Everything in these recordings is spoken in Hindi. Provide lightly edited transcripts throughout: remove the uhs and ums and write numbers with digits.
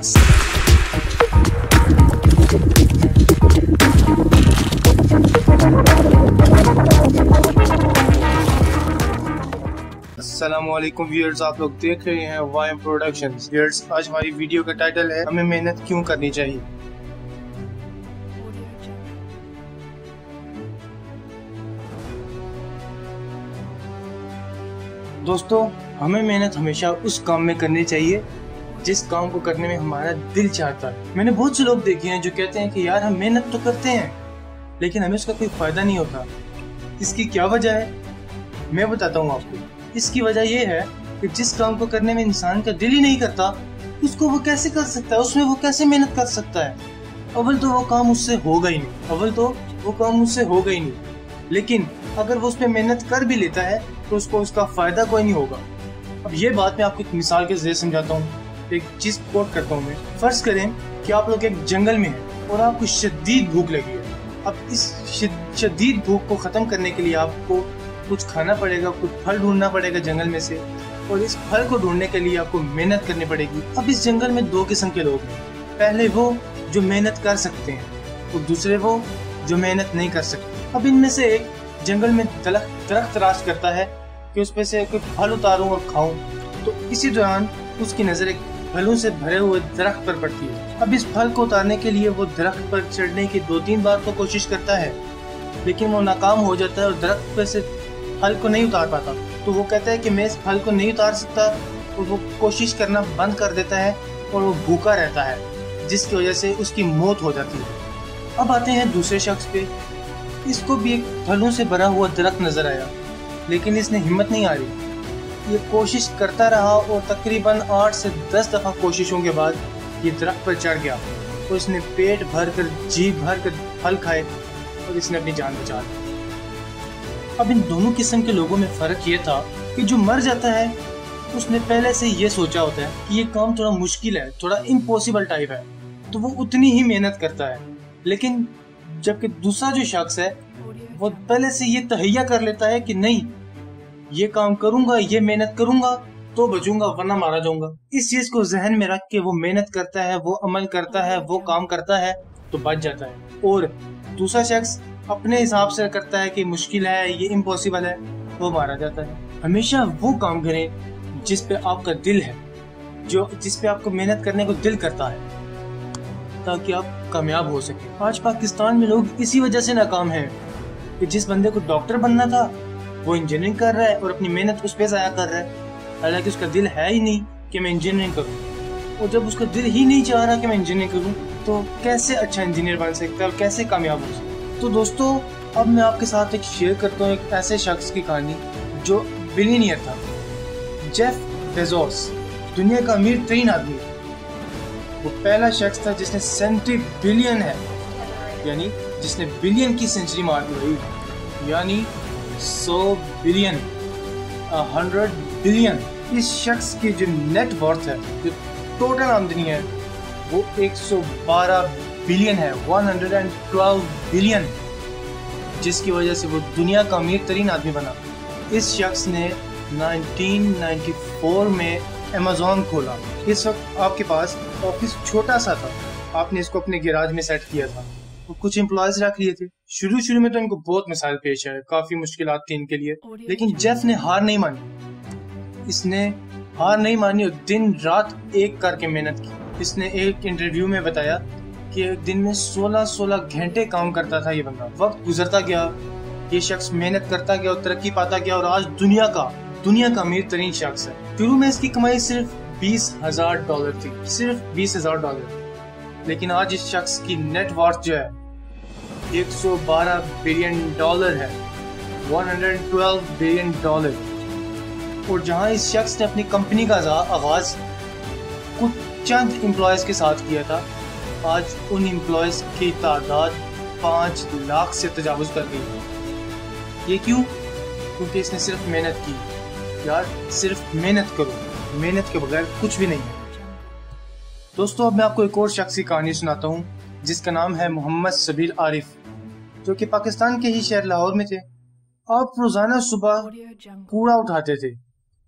अस्सलामुअलैकुम व्यूअर्स, आप लोग देख रहे हैं वाइम प्रोडक्शंस। व्यूअर्स, आज हमारी वीडियो का टाइटल है हमें मेहनत क्यों करनी चाहिए। दोस्तों, हमें मेहनत हमेशा उस काम में करनी चाहिए जिस काम को करने में हमारा दिल चाहता है। मैंने बहुत से लोग देखे हैं जो कहते हैं कि यार हम मेहनत तो करते हैं लेकिन हमें उसका कोई फायदा नहीं होता। इसकी क्या वजह है, मैं बताता हूँ आपको। इसकी वजह यह है कि जिस काम को करने में इंसान का दिल ही नहीं करता, उसको वो कैसे कर सकता है, उसमें वो कैसे मेहनत कर सकता है। अव्वल तो वो काम उससे होगा ही नहीं, लेकिन अगर वो उसमें मेहनत कर भी लेता है तो उसको उसका फायदा कोई नहीं होगा। अब ये बात मैं आपको एक मिसाल के जरिए समझाता हूँ। एक चीज कोट करता हूँ मैं। फर्ज करें कि आप लोग एक जंगल में हैं और आपको शदीद भूख लगी है। अब इस शदीद भूख को खत्म करने के लिए आपको कुछ खाना पड़ेगा, कुछ फल ढूंढना पड़ेगा जंगल में से, और इस फल को ढूंढने के लिए आपको मेहनत करनी पड़ेगी। अब इस जंगल में दो किस्म के लोग हैं। पहले वो जो मेहनत कर सकते हैं और दूसरे वो जो मेहनत नहीं कर सकते। अब इनमें से एक जंगल में दरख्त तलाश करता है कि उस पे से कोई फल उतारूं और खाऊं। तो इसी दौरान उसकी नजर एक फलों से भरे हुए दरख्त पर पड़ती है। अब इस फल को उतारने के लिए वो दरख्त पर चढ़ने की 2-3 बार तो कोशिश करता है, लेकिन वो नाकाम हो जाता है और दरख्त पर से फल को नहीं उतार पाता। तो वो कहता है कि मैं इस फल को नहीं उतार सकता, और वो कोशिश करना बंद कर देता है और वो भूखा रहता है, जिसकी वजह से उसकी मौत हो जाती है। अब आते हैं दूसरे शख्स पे। इसको भी एक फलों से भरा हुआ दरख्त नजर आया, लेकिन इसने हिम्मत नहीं हारी। ये कोशिश करता रहा और तकरीबन 8 से 10 दफा कोशिशों के बाद ये दरख्त पर चढ़ गया और इसने पेट भर कर, जी भर कर फल खाए और इसने अपनी जान बचा ली। अब इन दोनों किस्म के लोगों में फर्क ये था कि जो मर जाता है उसने पहले से ये सोचा होता है कि ये काम थोड़ा मुश्किल है, थोड़ा इम्पॉसिबल टाइप है, तो वो उतनी ही मेहनत करता है। लेकिन जबकि दूसरा जो शख्स है वो पहले से ये तहैया कर लेता है कि नहीं, ये काम करूंगा, ये मेहनत करूंगा तो बचूंगा वरना मारा जाऊंगा। इस चीज को जहन में रख के वो मेहनत करता है, वो अमल करता है, वो काम करता है तो बच जाता है। और दूसरा शख्स अपने हिसाब से करता है कि मुश्किल है, ये इम्पॉसिबल है, वो मारा जाता है। हमेशा वो काम करें जिस पे आपका दिल है, जिस पे आपको मेहनत करने को दिल करता है, ताकि आप कामयाब हो सके। आज पाकिस्तान में लोग इसी वजह से नाकाम हैं कि जिस बंदे को डॉक्टर बनना था वो इंजीनियरिंग कर रहा है और अपनी मेहनत उस पे जाया कर रहा है, हालांकि उसका दिल है ही नहीं कि मैं इंजीनियरिंग करूं। और जब उसका दिल ही नहीं चाह रहा कि मैं इंजीनियरिंग करूं तो कैसे अच्छा इंजीनियर बन सकता है और कैसे कामयाब हो सकता है। तो दोस्तों, अब मैं आपके साथ एक शेयर करता हूँ एक ऐसे शख्स की कहानी जो बिलियनियर था। जेफ बेजोस दुनिया का अमीर तरीन आदमी। वो पहला शख्स था जिसने सेंचुरी बिलियन है, यानी जिसने बिलियन की सेंचुरी मार दी भाई, यानी 100 बिलियन, 100 बिलियन। इस शख्स की जो नेट वर्थ है, जो टोटल आमदनी है, वो 112 बिलियन है, 112 बिलियन, जिसकी वजह से वो दुनिया का अमीर तरीन आदमी बना। इस शख्स ने 1994 में अमेज़न खोला। इस वक्त आपके पास ऑफिस छोटा सा था, आपने इसको अपने गैराज में सेट किया था, वो कुछ एम्प्लॉयज रख लिए थे। शुरू में तो इनको बहुत मसाइल पेश आए, काफी मुश्किलात थी इनके लिए, लेकिन जेफ ने हार नहीं मानी। इसने हार नहीं मानी और दिन रात एक करके मेहनत की। इसने एक इंटरव्यू में बताया कि एक दिन में 16 घंटे काम करता था ये बंदा। वक्त गुजरता गया, ये शख्स मेहनत करता गया और तरक्की पाता गया और आज दुनिया का अमीर तरीन शख्स है। शुरू में इसकी कमाई सिर्फ $20,000 थी, सिर्फ $20,000, लेकिन आज इस शख्स की नेट वर्थ जो है 112 बिलियन डॉलर है, 112 बिलियन डॉलर। और जहां इस शख्स ने अपनी कंपनी का आगाज कुछ चंद एम्प्लॉयज के साथ किया था, आज उन एम्प्लॉयज की तादाद 5 लाख से तजावुज कर गई। ये क्यों? क्योंकि इसने सिर्फ मेहनत की। यार, सिर्फ मेहनत करो, मेहनत के बगैर कुछ भी नहीं है। दोस्तों, अब मैं आपको एक और शख्स की कहानी सुनाता हूँ जिसका नाम है मोहम्मद सबीर आरिफ, जो कि पाकिस्तान के ही शहर लाहौर में थे। आप रोजाना सुबह कूड़ा उठाते थे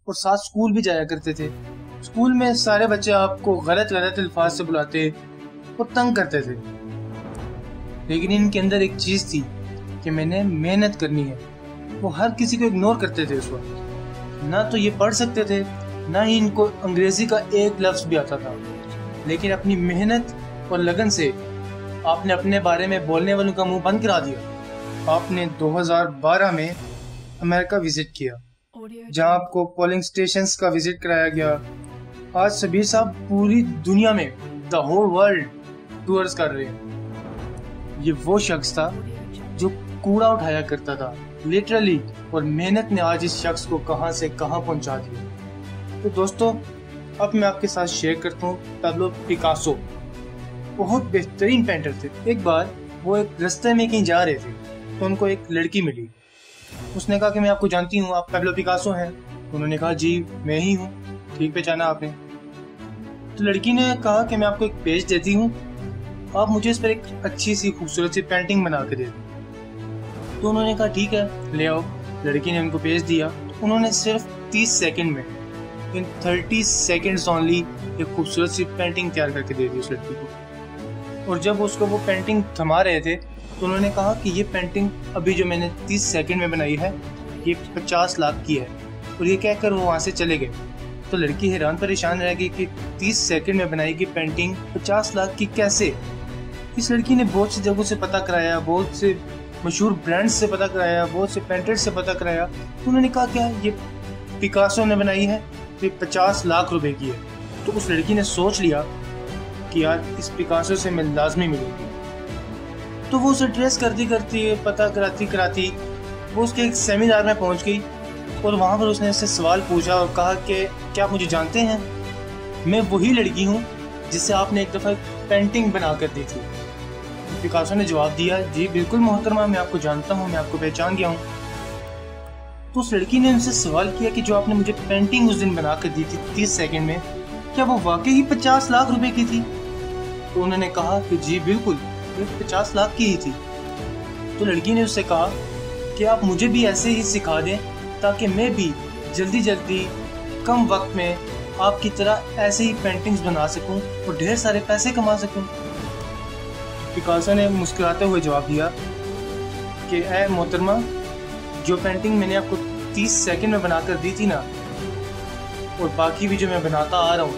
और साथ स्कूल भी जाया करते थे। स्कूल में सारे बच्चे आपको गलत गलत अल्फाज से बुलाते और तंग करते थे, लेकिन इनके अंदर एक चीज थी कि मैंने मेहनत करनी है। वो हर किसी को इग्नोर करते थे उस वक्त। ना तो ये पढ़ सकते थे, ना ही इनको अंग्रेजी का एक लफ्ज भी आता था, लेकिन अपनी मेहनत और लगन से आपने अपने बारे में बोलने वालों का मुंह बंद करा दिया। आपने 2012 में अमेरिका विजिट किया, जहां आपको पोलिंग स्टेशंस का विजिट कराया गया। आज सबीर साहब पूरी दुनिया में द होल वर्ल्ड टूर्स कर रहे हैं। ये वो शख्स था जो कूड़ा उठाया करता था लिटरली, और मेहनत ने आज इस शख्स को कहां से कहां पहुंचा दिया। तो दोस्तों, अब मैं आपके साथ शेयर करता हूँ पाब्लो पिकासो। बहुत बेहतरीन पेंटर थे। एक बार वो एक रास्ते में कहीं जा रहे थे तो उनको एक लड़की मिली। उसने कहा कि मैं आपको जानती हूँ, आप पाब्लो पिकासो हैं। उन्होंने कहा जी मैं ही हूँ, ठीक पहचाना आपने। तो लड़की ने कहा कि मैं आपको एक पेज देती हूँ, आप मुझे इस पर एक अच्छी सी खूबसूरत सी पेंटिंग बना के दे दो। तो उन्होंने कहा ठीक है ले आओ। लड़की ने उनको पेज दिया। उन्होंने सिर्फ 30 सेकंड में, इन 30 सेकंड्स ओनली, एक खूबसूरत सी पेंटिंग तैयार करके दे दी उस लड़की को। और जब उसको वो पेंटिंग थमा रहे थे तो उन्होंने कहा कि ये पेंटिंग अभी जो मैंने 30 सेकंड में बनाई है ये 50 लाख की है। और ये कहकर वो वहाँ से चले गए। तो लड़की हैरान परेशान रह गई कि 30 सेकंड में बनाई गई पेंटिंग 50 लाख की कैसे। इस लड़की ने बहुत सी जगहों से पता कराया, बहुत से मशहूर ब्रांड्स से पता कराया, बहुत से पेंटर्स से पता कराया। तो उन्होंने कहा क्या ये पिकासो ने बनाई है, तो 50 लाख रुपए की है। तो उस लड़की ने सोच लिया कि यार इस पिकासो से मैं लाजमी मिलूंगी। तो वो उसे ट्रेस करती करती पता कराती कराती वो उसके एक सेमिनार में पहुंच गई। और वहाँ पर उसने उससे सवाल पूछा और कहा कि क्या आप मुझे जानते हैं, मैं वही लड़की हूँ जिससे आपने एक दफ़ा पेंटिंग बना कर दी थी। पिकासो ने जवाब दिया जी बिल्कुल मोहतरमा, मैं आपको जानता हूँ, मैं आपको पहचान गया हूँ। तो उस लड़की ने उनसे सवाल किया कि जो आपने मुझे पेंटिंग उस दिन बना कर दी थी 30 सेकंड में, क्या वो वाकई ही 50 लाख रुपए की थी। तो उन्होंने कहा कि जी बिल्कुल, ये 50 लाख की ही थी। तो लड़की ने उससे कहा कि आप मुझे भी ऐसे ही सिखा दें ताकि मैं भी जल्दी जल्दी कम वक्त में आपकी तरह ऐसे ही पेंटिंग्स बना सकूं और ढेर सारे पैसे कमा सकूं। पिकासो ने मुस्कुराते हुए जवाब दिया कि ऐ मोहतरमा, जो पेंटिंग मैंने आपको 30 सेकंड में बनाकर दी थी ना, और बाकी भी जो मैं बनाता आ रहा हूँ,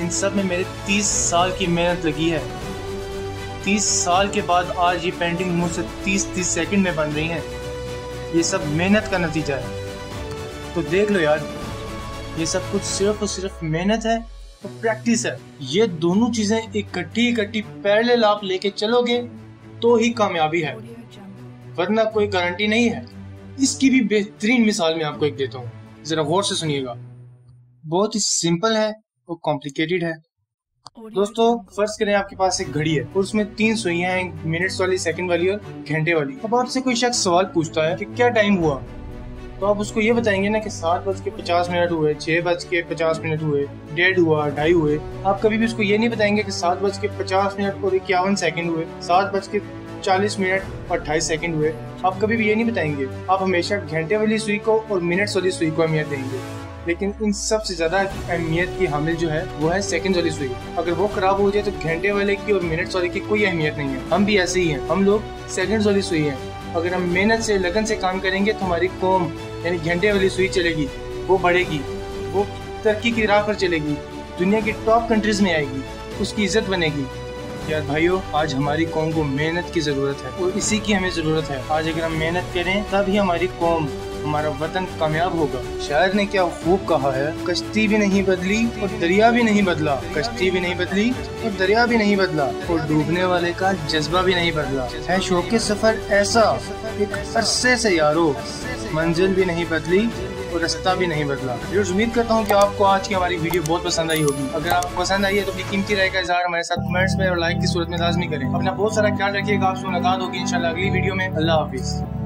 इन सब में मेरे 30 साल की मेहनत लगी है। 30 साल के बाद आज ये पेंटिंग मुझसे 30 सेकंड में बन रही हैं। ये सब मेहनत का नतीजा है। तो देख लो यार, ये सब कुछ सिर्फ और सिर्फ मेहनत है और प्रैक्टिस है। ये दोनों चीजें इकट्ठी पैरेलल आप लेके चलोगे तो ही कामयाबी है, वरना कोई गारंटी नहीं है। इसकी भी बेहतरीन मिसाल मैं आपको एक देता हूँ, जरा गौर से सुनिएगा। बहुत ही सिंपल है और कॉम्प्लिकेटेड है। दोस्तों, फर्ज करें आपके पास एक घड़ी है और उसमें 3 सुइयां हैं, मिनट्स वाली, सेकंड वाली और घंटे वाली। अब आपसे कोई शख्स सवाल पूछता है कि क्या टाइम हुआ, तो आप उसको ये बताएंगे ना कि 7:50 हुए, 6:50 हुए, 1:30 हुआ, 2:30 हुए। आप कभी भी उसको ये नहीं बताएंगे कि 7:50 और 51 हुए, 7:40 और 28 हुए। आप कभी भी ये नहीं बताएंगे। आप हमेशा घंटे वाली सुई को और मिनट्स वाली सुई को अहमियत देंगे। लेकिन इन सबसे ज्यादा अहमियत की हामिल जो है वो है सेकंड वाली सुई। अगर वो खराब हो जाए तो घंटे वाले की और मिनट्स वाले की कोई अहमियत नहीं है। हम भी ऐसे ही हैं, हम लोग सेकंड वाली सुई हैं। अगर हम मेहनत से, लगन से काम करेंगे तो हमारी कौम यानी घंटे वाली सुई चलेगी, वो बढ़ेगी, वो तरक्की की राह पर चलेगी, दुनिया की टॉप कंट्रीज में आएगी, उसकी इज्जत बनेगी। यार भाइयों, आज हमारी कौम को मेहनत की जरूरत है और इसी की हमें जरूरत है। आज अगर हम मेहनत करें तब ही हमारी कौम, हमारा वतन कामयाब होगा। शायर ने क्या खूब कहा है, कश्ती भी नहीं बदली और दरिया भी नहीं बदला, कश्ती भी नहीं बदली और दरिया भी नहीं बदला, और डूबने वाले का जज्बा भी नहीं बदला। है शौक़ सफर ऐसा एक अरसे से यारो, मंजिल भी नहीं बदली और रास्ता भी नहीं बदला। उम्मीद करता हूँ कि आपको आज की हमारी वीडियो बहुत पसंद आई होगी। अगर आपको पसंद आई है तो अपनी कीमती राय का इज़हार हमारे साथ कमेंट्स में और लाइक की सूरत में लाजमी करें। अपना बहुत सारा ख्याल रखिएगा। आपसे मुलाकात होगी इंशाल्लाह अगली वीडियो में। अल्लाह हाफिज़।